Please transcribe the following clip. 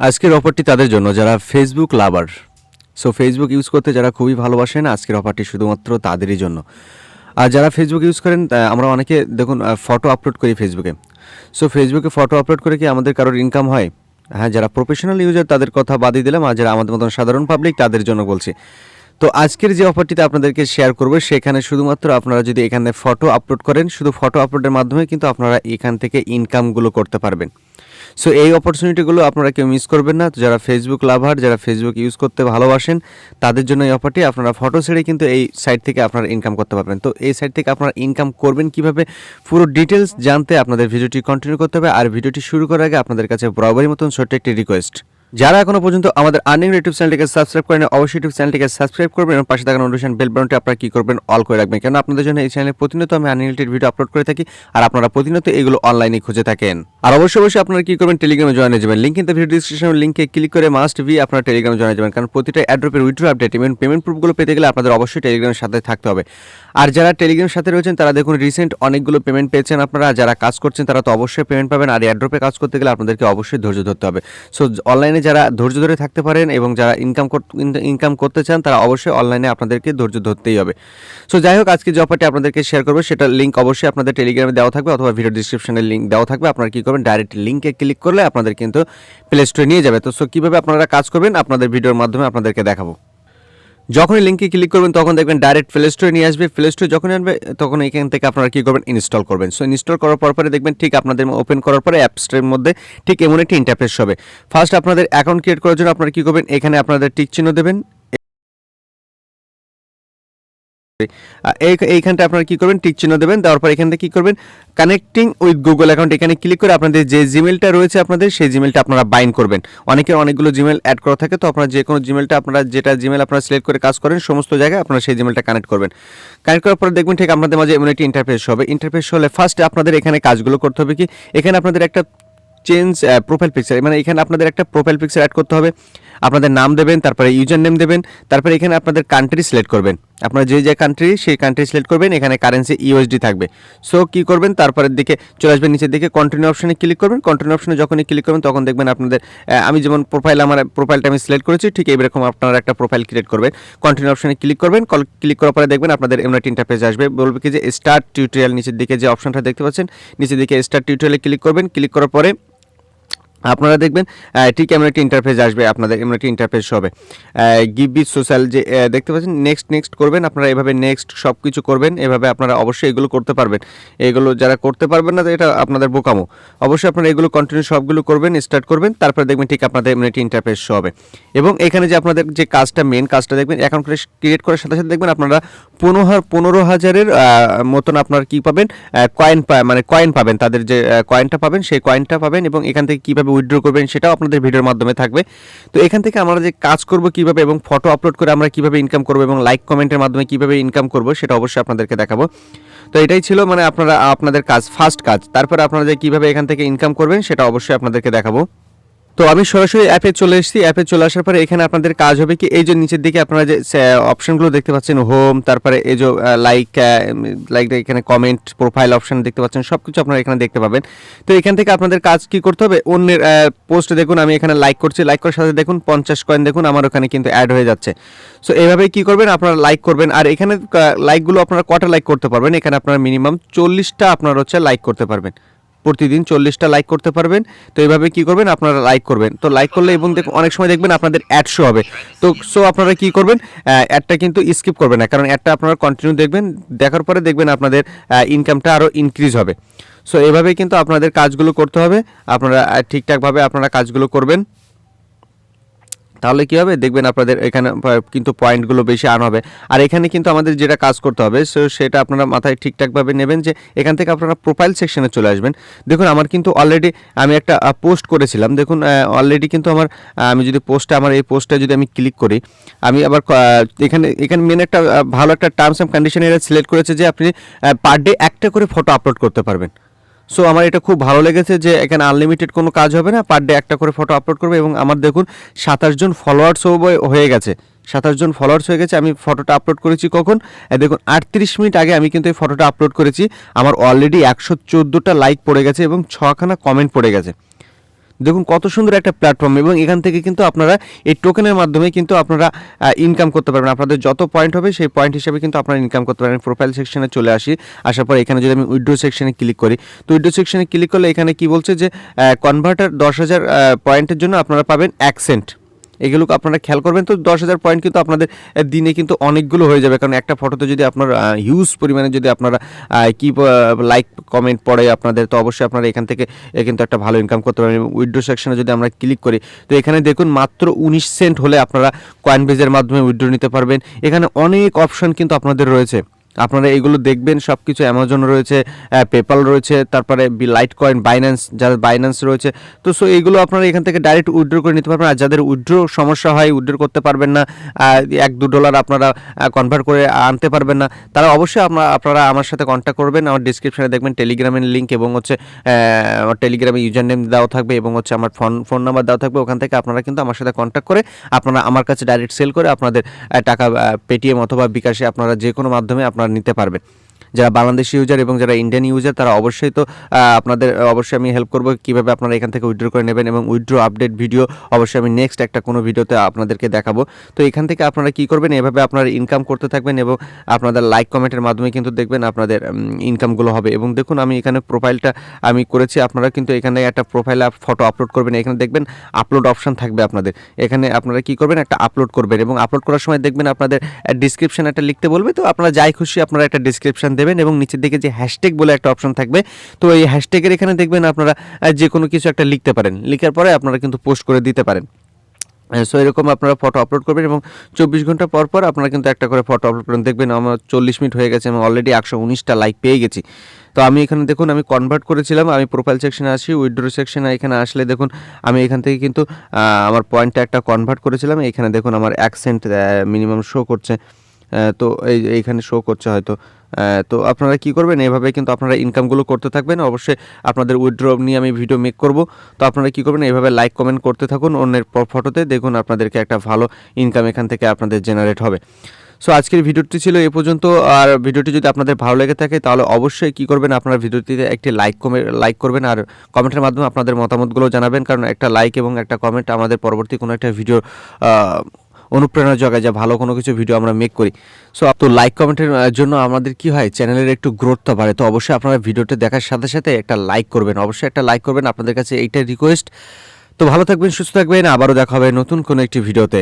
আজকের অফারটি তাদের জন্য যারা ফেসবুক লাভার। সো ফেসবুক ইউজ করতে যারা খুবই ভালোবাসেন, আজকের অফারটি শুধুমাত্র তাদেরই জন্য। আর যারা ফেসবুক ইউজ করেন, আমরা অনেকে দেখুন ফটো আপলোড করি ফেসবুকে। সো ফেসবুকে ফটো আপলোড করে কি আমাদের কারোর ইনকাম হয়? হ্যাঁ, যারা প্রফেশনাল ইউজার তাদের কথা বাদই দিলাম, আর যারা আমাদের মতন সাধারণ পাবলিক তাদের জন্য বলছি। তো আজকের যে অফারটিতে আপনাদেরকে শেয়ার করব, সেখানে শুধুমাত্র আপনারা যদি এখানে ফটো আপলোড করেন, শুধু ফটো আপলোডের মাধ্যমে কিন্তু আপনারা এখান থেকে ইনকামগুলো করতে পারবেন। সো এই অপরচুনিটিগুলো আপনারা কেউ মিস করবেন না। তো যারা ফেসবুক লাভার, যারা ফেসবুক ইউজ করতে ভালোবাসেন, তাদের জন্য এই অফারটি। আপনারা ফটো ছেড়ে কিন্তু এই সাইট থেকে আপনারা ইনকাম করতে পারবেন। তো এই সাইট থেকে আপনারা ইনকাম করবেন কিভাবে, পুরো ডিটেলস জানতে আপনাদের ভিডিওটি কন্টিনিউ করতে হবে। আর ভিডিওটি শুরু করার আগে আপনাদের কাছে বরাবরই মতন ছোট্ট একটি রিকোয়েস্ট, যারা এখনো পর্যন্ত আমাদের আর্নিং ইউটিউব চ্যানেলটিকে সাবস্ক্রাইব করেন, অবশ্যই ইউটিউব চ্যানেলটিকে সাবস্ক্রাইব করবেন এবং পাশে থাকা নোটিফিকেশন বেল বাটনটি আপনারা কি করবেন, অল করে রাখবেন। কারণ আপনাদের জন্য এই চ্যানেলে প্রতিনিয়ত আমি আর্নিং রিলেটেড ভিডিও আপলোড করে থাকি, আর আপনারা প্রতিনিয়ত এগুলো অনলাইনে খুঁজে থাকেন। আর অবশ্যই আপনারা কি করবেন, টেলিগ্রামে জয়েন হয়ে যাবেন। Link in the video description লিঙ্কে ক্লিক করে মাস্ট বি আপনারা টেলিগ্রামে জয়েন হয়ে যাবেন। কারণ প্রতিটা অ্যাড্রপের উইথড্র আপডেট এবং পেমেন্ট প্রুফগুলো পেতে গেলে আপনাদের অবশ্যই টেলিগ্রামের সাথে থাকতে হবে। আর যারা টেলিগ্রামের সাথে রয়েছেন তারা দেখুন রিসেন্ট অনেকগুলো পেমেন্ট পেয়েছেন আপনারা। যারা কাজ করছেন তারা তো অবশ্যই পেমেন্ট পাবেন। আর অ্যাড্রপে কাজ করতে গেলে আপনাদেরকে অবশ্যই ধৈর্য ধরতে হবে। সো অনলাইনে যারা ধৈর্য ধরে থাকতে পারেন এবং যারা ইনকাম করতে চান, তারা অবশ্যই অনলাইনে আপনাদেরকে ধৈর্য ধরতেই হবে। সো যাই হোক, আজকে যে অফারটি আপনাদেরকে শেয়ার করবো সেটার লিঙ্ক অবশ্যই আপনাদের টেলিগ্রামে দেওয়া থাকবে অথবা ভিডিও ডিসক্রিপশনে লিঙ্ক দেওয়া থাকবে। আপনারা কী করবেন, ডাইরেক্ট লিঙ্কে ক্লিক করলে আপনাদের কিন্তু প্লে স্টোরে নিয়ে যাবে। তো সো কীভাবে আপনারা কাজ করবেন আপনাদের ভিডিওর মাধ্যমে আপনাদেরকে দেখাবো। যখনই লিঙ্কে ক্লিক করবেন তখন দেখবেন ডাইরেক্ট প্লে স্টোরে নিয়ে আসবে। প্লে স্টোরে যখন আনবে তখন এখান থেকে আপনারা কী করবেন, ইনস্টল করবেন। সো ইনস্টল করার পরে দেখবেন ঠিক আপনাদের ওপেন করার পরে অ্যাপ স্টোরের মধ্যে ঠিক এমন একটি ইন্টারফেস হবে। ফার্স্ট আপনাদের অ্যাকাউন্ট ক্রিয়েট করার জন্য আপনারা কী করবেন, এখানে আপনাদের টিক চিহ্ন দেবেন। এইখানটা আপনারা কী করবেন, টিক চিহ্ন দেবেন। দেওয়ার পর এখান থেকে কী করবেন, কানেক্টিং উইথ গুগল অ্যাকাউন্ট, এখানে ক্লিক করে আপনাদের যে জিমেলটা রয়েছে আপনাদের সেই জিমেলটা আপনারা বাইন্ড করবেন। অনেকের অনেকগুলো জিমেল অ্যাড করা থাকে, তো আপনারা যে কোনো জিমেলটা আপনারা যেটা জিমেল আপনারা সিলেক্ট করে কাজ করেন সমস্ত জায়গায় আপনারা সেই জিমেলটা কানেক্ট করবেন। কানেক্ট করার পরে দেখবেন ঠিক আপনাদের মাঝে এমন একটি ইন্টারফেস হবে। ইন্টারফেস হলে ফার্স্টে আপনাদের এখানে কাজগুলো করতে হবে কি, এখানে আপনাদের একটা চেঞ্জ প্রোফাইল পিকচার, মানে এখানে আপনাদের একটা প্রোফাইল পিকচার অ্যাড করতে হবে। আপনাদের নাম দেবেন, তারপরে ইউজার নেম দেবেন, তারপরে এখানে আপনাদের কান্ট্রি সিলেক্ট করবেন। আপনারা যে কান্ট্রি সেই কান্ট্রি সিলেক্ট করবেন। এখানে কারেন্সি ইউএসডি থাকবে। সো কী করবেন, তারপরের দিকে চলে আসবেন, নিচের দিকে কন্টিনিউ অপশনে ক্লিক করবেন। কন্টিনিউ অপশনে যখনই ক্লিক করবেন তখন দেখবেন আপনাদের আমি যেমন আমার প্রোফাইলটা আমি সিলেক্ট করেছি, ঠিক এইরকম আপনারা একটা প্রোফাইল ক্রিয়েট করবেন। কন্টিনিউ অপশনে ক্লিক করবেন। ক্লিক করার পরে দেখবেন আপনাদের এমন একটা ইন্টারফেস আসবে, বলবে কি যে স্টার্ট টিউটোরিয়াল। নিচের দিকে যে অপশনটা দেখতে পাচ্ছেন, নিচের দিকে স্টার্ট টিউটোরিয়ালে ক্লিক করবেন। ক্লিক করার পরে আপনারা দেখবেন ঠিক এমন একটি ইন্টারফেস আসবে, আপনাদের এমন একটি ইন্টারফেস হবে। গিভভি সোশ্যাল যে দেখতে পাচ্ছেন, নেক্সট করবেন। আপনারা এভাবে নেক্সট সব কিছু করবেন। এভাবে আপনারা অবশ্যই এগুলো করতে পারবেন। এগুলো যারা করতে পারবেন না, এটা আপনাদের বোকামো। অবশ্যই আপনারা এগুলো কন্টিনিউ সবগুলো করবেন, স্টার্ট করবেন। তারপরে দেখবেন ঠিক আপনাদের এমন একটি ইন্টারফেস হবে। এবং এখানে যে আপনাদের যে কাজটা, মেন কাজটা দেখবেন, অ্যাকাউন্ট ক্রিয়েট করার সাথে সাথে দেখবেন আপনারা 15,000-এর মতন আপনারা কী পাবেন, কয়েন পাবেন। তাদের যে কয়েনটা পাবেন সেই কয়েনটা পাবেন। এবং এখান থেকে কীভাবে উইথড্র করবেন সেটাও আপনাদের ভিডিওর মাধ্যমে থাকবে। তো এখান থেকে আমরা যে কাজ করব কিভাবে এবং ফটো আপলোড করে আমরা কিভাবে ইনকাম করব এবং লাইক কমেন্টের মাধ্যমে কিভাবে ইনকাম করব সেটা অবশ্যই আপনাদেরকে দেখাবো। তো এটাই ছিল আপনাদের কাজ, ফার্স্ট কাজ। তারপরে আপনারা যে কীভাবে এখান থেকে ইনকাম করবেন সেটা অবশ্যই আপনাদেরকে দেখাবো। তো আমি সরাসরি অ্যাপে চলে এসেছি। অ্যাপে চলে আসার পরে এখানে আপনাদের কাজ হবে কি, এই যে নিচের দিকে আপনারা যে অপশনগুলো দেখতে পাচ্ছেন, হোম, তারপরে এই যে লাইক এখানে কমেন্ট, প্রোফাইল অপশন দেখতে পাচ্ছেন, সব কিছু আপনারা এখানে দেখতে পাবেন। তো এখান থেকে আপনাদের কাজ কি করতে হবে, অন্যের পোস্ট দেখুন আমি এখানে লাইক করছি, লাইক করার সাথে দেখুন 50 কয়েন দেখুন আমার ওখানে কিন্তু অ্যাড হয়ে যাচ্ছে। সো এইভাবেই কী করবেন, আপনারা লাইক করবেন। আর এখানে লাইকগুলো আপনারা কটা লাইক করতে পারবেন, এখানে আপনারা মিনিমাম 40টা আপনারা লাইক করতে পারবেন। প্রতিদিন 40টা লাইক করতে পারবেন। তো এইভাবে কী করবেন, আপনারা লাইক করবেন। তো লাইক করলে এবং অনেক সময় দেখবেন আপনাদের অ্যাড শো হবে। তো আপনারা কী করবেন, অ্যাডটা কিন্তু স্কিপ করবেন না, কারণ অ্যাডটা আপনারা কন্টিনিউ দেখবেন। দেখার পরে দেখবেন আপনাদের ইনকামটা আরও ইনক্রিজ হবে। সো এভাবেই কিন্তু আপনাদের কাজগুলো করতে হবে। আপনারা ঠিকঠাকভাবে আপনারা কাজগুলো করবেন, তাহলে কী হবে, দেখবেন আপনাদের এখানে কিন্তু পয়েন্টগুলো বেশি আর্ন হবে। আর এখানে কিন্তু আমাদের যেটা কাজ করতে হবে সেটা আপনারা মাথায় ঠিকঠাকভাবে নেবেন যে এখান থেকে আপনারা প্রোফাইল সেকশনে চলে আসবেন। দেখুন আমার কিন্তু অলরেডি আমি একটা পোস্ট করেছিলাম। দেখুন অলরেডি কিন্তু আমি যদি আমার এই পোস্টটা যদি আমি ক্লিক করি, আমি আবার এখানে মেন একটা ভালো একটা টার্মস অ্যান্ড কন্ডিশন এরা সিলেক্ট করেছে যে আপনি পার ডে একটা করে ফটো আপলোড করতে পারবেন। সো আমার এটা খুব ভালো লেগেছে যে এখানে আনলিমিটেড কোনো কাজ হবে না, পার ডে একটা করে ফটো আপলোড করবে। এবং আমার দেখুন 27 জন ফলোয়ার্সও হয়ে গেছে, 27 জন ফলোয়ার্স হয়ে গেছে। আমি ফটোটা আপলোড করেছি কখন, দেখুন 38 মিনিট আগে আমি কিন্তু এই ফটোটা আপলোড করেছি। আমার অলরেডি 114টা লাইক পড়ে গেছে এবং 6খানা কমেন্ট পড়ে গেছে। দেখুন কত সুন্দর একটা প্ল্যাটফর্ম, এবং এখান থেকে কিন্তু আপনারা এই টোকেনের মাধ্যমে কিন্তু আপনারা ইনকাম করতে পারবেন। আপনাদের যত পয়েন্ট হবে সেই পয়েন্ট হিসেবে কিন্তু আপনারা ইনকাম করতে পারবেন। প্রোফাইল সেকশনে চলে আসার পর এখানে যদি আমি উইথড্র সেকশনে ক্লিক করি, তো উইথড্র সেকশনে ক্লিক করলে এখানে কি বলছে যে কনভার্টার 10,000 পয়েন্টের জন্য আপনারা পাবেন 1 সেন্ট। এগুলোকে আপনারা খেয়াল করবেন। তো 10,000 পয়েন্ট কিন্তু আপনাদের দিনে কিন্তু অনেকগুলো হয়ে যাবে, কারণ একটা ফটোতে যদি আপনার হিউজ পরিমাণে যদি আপনারা লাইক কমেন্ট পড়ে আপনাদের, তো অবশ্যই আপনারা এখান থেকে কিন্তু একটা ভালো ইনকাম করতে পারবেন। উইথড্র সেকশনে যদি আমরা ক্লিক করি, তো এখানে দেখুন মাত্র 19 সেন্ট হলে আপনারা কয়েনবেজের মাধ্যমে উইথড্র নিতে পারবেন। এখানে অনেক অপশন কিন্তু আপনাদের রয়েছে, আপনারা এগুলো দেখবেন সব কিছু। অ্যামাজন রয়েছে, পেপাল রয়েছে, তারপরে লাইট কয়েন, যাদের বাইন্যান্স রয়েছে। তো সো এইগুলো আপনারা এখান থেকে ডাইরেক্ট উইথড্র করে নিতে পারবেন। আর যাদের উইথড্র সমস্যা হয়, উইথড্র করতে পারবেন না, $1-2 আপনারা কনভার্ট করে আনতে পারবেন না, তারা অবশ্যই আপনারা আমার সাথে কন্ট্যাক্ট করবেন। আমার ডিসক্রিপশনে দেখবেন টেলিগ্রামের লিঙ্ক, এবং হচ্ছে আমার টেলিগ্রামে ইউজার নেম দেওয়া থাকবে, এবং হচ্ছে আমার ফোন নাম্বার দেওয়া থাকবে। ওখান থেকে আপনারা কিন্তু আমার সাথে কন্ট্যাক্ট করে আপনারা আমার কাছে ডাইরেক্ট সেল করে আপনাদের টাকা পেটিএম অথবা বিকাশে আপনারা যে কোনো মাধ্যমে আপনারা নিতে পারবেন। যারা বাংলাদেশি ইউজার এবং যারা ইন্ডিয়ান ইউজার, তারা অবশ্যই তো আপনাদের অবশ্যই আমি হেল্প করবো কীভাবে আপনারা এখান থেকে উইথড্র করে নেবেন, এবং উইথড্র আপডেট ভিডিও অবশ্যই আমি নেক্সট একটা কোনো ভিডিওতে আপনাদেরকে দেখাবো। তো এখান থেকে আপনারা কী করবেন, এভাবে আপনারা ইনকাম করতে থাকবেন, এবং আপনাদের লাইক কমেন্টের মাধ্যমে কিন্তু দেখবেন আপনাদের ইনকামগুলো হবে। এবং দেখুন আমি এখানে প্রোফাইলটা আমি করেছি, আপনারা কিন্তু এখানে একটা প্রোফাইলে ফটো আপলোড করবেন। এখানে দেখবেন আপলোড অপশন থাকবে আপনাদের, এখানে আপনারা কী করবেন, একটা আপলোড করবেন, এবং আপলোড করার সময় দেখবেন আপনাদের ডিসক্রিপশন একটা লিখতে বলবে। তো আপনারা যাই খুশি আপনারা একটা ডিসক্রিপশন দেবেন, এবং নিচের দিকে যে হ্যাশট্যাগ বলে একটা অপশন থাকবে, তো এই হ্যাশট্যাগের এখানে দেখবেন আপনারা যে কোনো কিছু একটা লিখতে পারেন, লিখার পরে আপনারা কিন্তু পোস্ট করে দিতে পারেন। সো এরকম আপনারা ফটো আপলোড করবেন, এবং 24 ঘন্টা পর পর আপনারা কিন্তু একটা করে ফটো আপলোড করেন। দেখবেন আমার 40 মিনিট হয়ে গেছে এবং অলরেডি 119টা লাইক পেয়ে গেছি। তো আমি এখানে দেখুন আমি কনভার্ট করেছিলাম, আমি প্রোফাইল সেকশনে আসি, উইথড্র সেকশনে এখানে আসলে দেখুন আমি এখান থেকে কিন্তু আমার পয়েন্টটা একটা কনভার্ট করেছিলাম। এখানে দেখুন আমার 1 সেন্ট মিনিমাম শো করছে, তো এইখানে শো করছে হয়তো। তো আপনারা কি করবেন, এভাবে কিন্তু আপনারা ইনকামগুলো করতে থাকবেন। অবশ্যই আপনাদের উইথড্র নিয়ে আমি ভিডিও মেক করব। তো আপনারা কি করবেন, এইভাবে লাইক কমেন্ট করতে থাকুন অন্যের ফটোতে, দেখুন আপনাদেরকে একটা ভালো ইনকাম এখান থেকে আপনাদের জেনারেট হবে। সো আজকের ভিডিওটি ছিল এ পর্যন্ত। আর ভিডিওটি যদি আপনাদের ভালো লেগে থাকে তাহলে অবশ্যই কি করবেন, আপনারা ভিডিওটিতে একটি লাইক করবেন, আর কমেন্টের মাধ্যমে আপনাদের মতামতগুলো জানাবেন, কারণ একটা লাইক এবং একটা কমেন্ট আমাদের পরবর্তী কোনো একটা ভিডিও অনুপ্রেরণা জোগায়, যা ভালো কোনো কিছু ভিডিও আমরা মেক করি। সো তো লাইক কমেন্টের জন্য আমাদের কি হয়, চ্যানেলের একটু গ্রোথটা বাড়ে। তো অবশ্যই আপনারা ভিডিওটা দেখার সাথে সাথে একটা লাইক করবেন, অবশ্যই একটা লাইক করবেন, আপনাদের কাছে এইটাই রিকোয়েস্ট। তো ভালো থাকবেন, সুস্থ থাকবেন, আবারও দেখা হবে নতুন কোনো একটি ভিডিওতে।